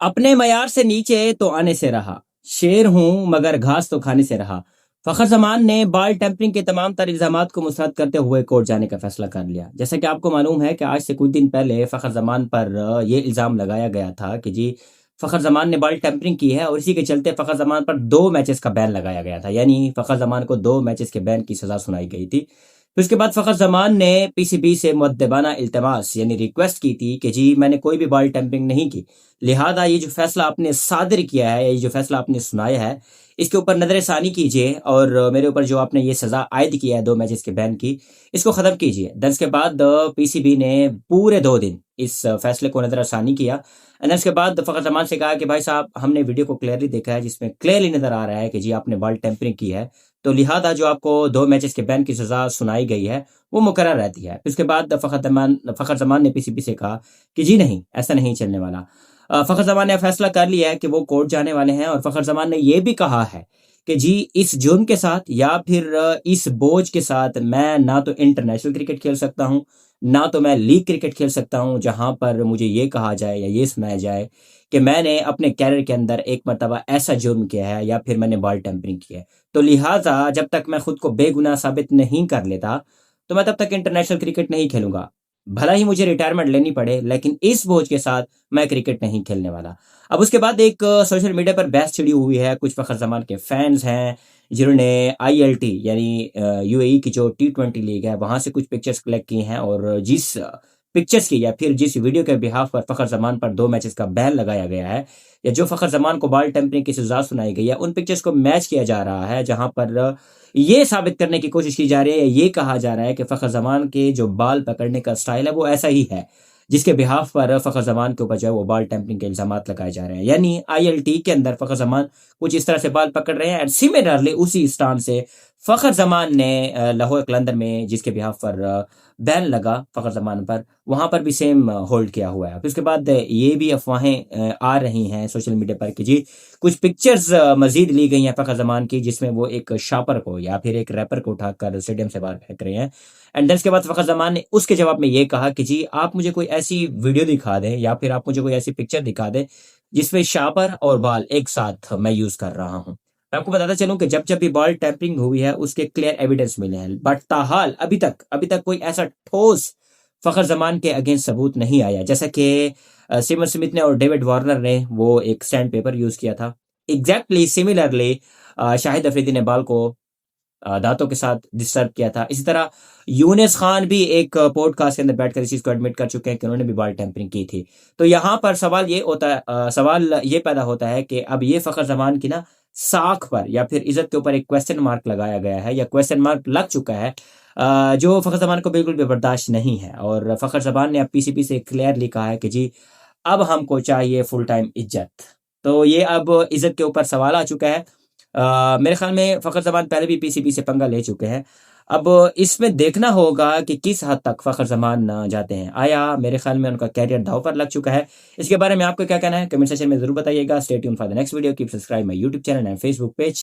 अपने मयार से नीचे तो आने से रहा, शेर हूं मगर घास तो खाने से रहा। फखर जमान ने बाल टेम्परिंग के तमाम तर इल्जामात को मुस्तरद करते हुए कोर्ट जाने का फैसला कर लिया। जैसा कि आपको मालूम है कि आज से कुछ दिन पहले फखर जमान पर ये इल्ज़ाम लगाया गया था कि जी फखर जमान ने बाल टेम्परिंग की है और इसी के चलते फखर जमान पर 2 मैचेस का बैन लगाया गया था, यानी फखर जमान को 2 मैचेस के बैन की सजा सुनाई गई थी। फिर उसके बाद फखर जमान ने पीसीबी से मुद्दबाना इल्तमास यानी रिक्वेस्ट की थी कि जी मैंने कोई भी बॉल टेम्परिंग नहीं की, लिहाजा ये जो फैसला आपने सादिर किया है, ये जो फैसला आपने सुनाया है, इसके ऊपर नजरसानी कीजिए और मेरे ऊपर जो आपने ये सजा आयद किया है 2 मैचेस के बैन की, इसको ख़त्म कीजिए। दस के बाद पीसीबी ने पूरे 2 दिन इस फैसले को नजरसानी किया। एंड उसके बाद फखर जमान से कहा कि भाई साहब हमने वीडियो को क्लियरली देखा है जिसमें क्लियरली नजर आ रहा है कि जी आपने बॉल टेम्परिंग की है, तो लिहाजा जो आपको 2 मैचेस के बैन की सजा सुनाई गई है वो मुकर्रर रहती है। फिर उसके बाद फखर जमान ने पीसीबी से कहा कि जी नहीं, ऐसा नहीं चलने वाला। फखर जमान ने फैसला कर लिया है कि वो कोर्ट जाने वाले हैं और फखर जमान ने ये भी कहा है कि जी इस जुर्म के साथ या फिर इस बोझ के साथ मैं ना तो इंटरनेशनल क्रिकेट खेल सकता हूँ, ना तो मैं लीग क्रिकेट खेल सकता हूँ जहां पर मुझे ये कहा जाए या ये सुनाया जाए कि मैंने अपने कैरियर के अंदर एक मरतबा ऐसा जुर्म किया है या फिर मैंने बॉल टेम्परिंग किया है। तो लिहाजा जब तक मैं खुद को बेगुनाह साबित नहीं कर लेता, तो मैं तब तक इंटरनेशनल क्रिकेट नहीं खेलूंगा। भला ही मुझे रिटायरमेंट लेनी पड़े, लेकिन इस बोझ के साथ मैं क्रिकेट नहीं खेलने वाला। अब उसके बाद एक सोशल मीडिया पर बहस छिड़ी हुई है। कुछ फखर जमान के फैंस हैं जिन्होंने आईएलटी यानी यूएई की जो टी20 लीग है वहां से कुछ पिक्चर्स कलेक्ट की हैं और जिस पिक्चर्स की या फिर जिस वीडियो के बिहाफ पर फखर जमान पर 2 मैचेस का बैन लगाया गया है या जो फखर जमान को बॉल टेम्परिंग की सजा सुनाई गई है, उन पिक्चर्स को मैच किया जा रहा है जहां पर ये साबित करने की कोशिश की जा रही है, ये कहा जा रहा है कि फ़खर ज़मान के जो बाल पकड़ने का स्टाइल है वो ऐसा ही है, जिसके बिहाफ पर फ़खर ज़मान के ऊपर जो है वो बाल टेम्परिंग के इल्ज़ामात लगाए जा रहे हैं। यानी आईएलटी के अंदर फ़खर ज़मान कुछ इस तरह से बाल पकड़ रहे हैं एंड सिमिलरली उसी स्टांड से फ़खर ज़मान ने लाहौर कलंदर में जिसके बिहाफ पर बैन लगा फ़खर ज़मान पर, वहाँ पर भी सेम होल्ड किया हुआ है। फिर उसके बाद ये भी अफ़वाहें आ रही हैं सोशल मीडिया पर कि जी कुछ पिक्चर्स मज़ीद ली गई हैं फ़खर ज़मान की जिसमें वो एक शापर को या फिर एक रैपर को उठाकर स्टेडियम से बाहर फेंक रहे हैं। एंड देन उसके बाद फ़खर ज़मान ने उसके जवाब में ये कहा कि जी आप मुझे कोई ऐसी वीडियो दिखा दें या फिर आप मुझे कोई ऐसी पिक्चर दिखा दें जिसमें शापर और बाल एक साथ मैं यूज़ कर रहा हूँ। मैं आपको बताता चलूँ कि जब-जब भी बॉल टैम्परिंग हुई है उसके क्लियर एविडेंस मिले हैं। बट ताहाल अभी तक कोई ऐसा ठोस फ़खर ज़मान के अगेंस्ट सबूत नहीं आया। जैसा कि सिमर स्मिथ ने और डेविड वार्नर ने वो एक सैंड पेपर यूज़ किया था। एग्ज़ैक्टली सिमिलरली शाहिद अफरीदी ने बाल को दाँतों के साथ डिस्टर्ब किया था। इसी तरह यूनिस खान भी एक पॉडकास्ट के अंदर बैठकर इस चीज़ को एडमिट कर चुके हैं कि उन्होंने भी बॉल टैम्परिंग की थी। तो यहाँ पर सवाल ये पैदा होता है कि अब ये फ़खर ज़मान की ना साख पर या फिर इज़्ज़त के ऊपर एक क्वेश्चन मार्क लगाया गया है या क्वेश्चन मार्क लग चुका है, जो फ़खर ज़मान को बिल्कुल भी बर्दाश्त नहीं है। और फ़खर ज़मान ने अब पीसीबी से क्लियरली कहा है कि जी अब हमको चाहिए फुल टाइम इज्जत। तो ये अब इज्जत के ऊपर सवाल आ चुका है। मेरे ख्याल में फ़खर ज़मान पहले भी पीसीबी से पंगा ले चुके हैं। अब इसमें देखना होगा कि किस हद तक फ़खर ज़मान जाते हैं। आया मेरे ख्याल में उनका करियर दांव पर लग चुका है। इसके बारे में आपको क्या कहना है? कमेंट सेक्शन में ज़रूर बताइएगा। Stay tuned for the next video. Keep subscribe my YouTube channel and Facebook page.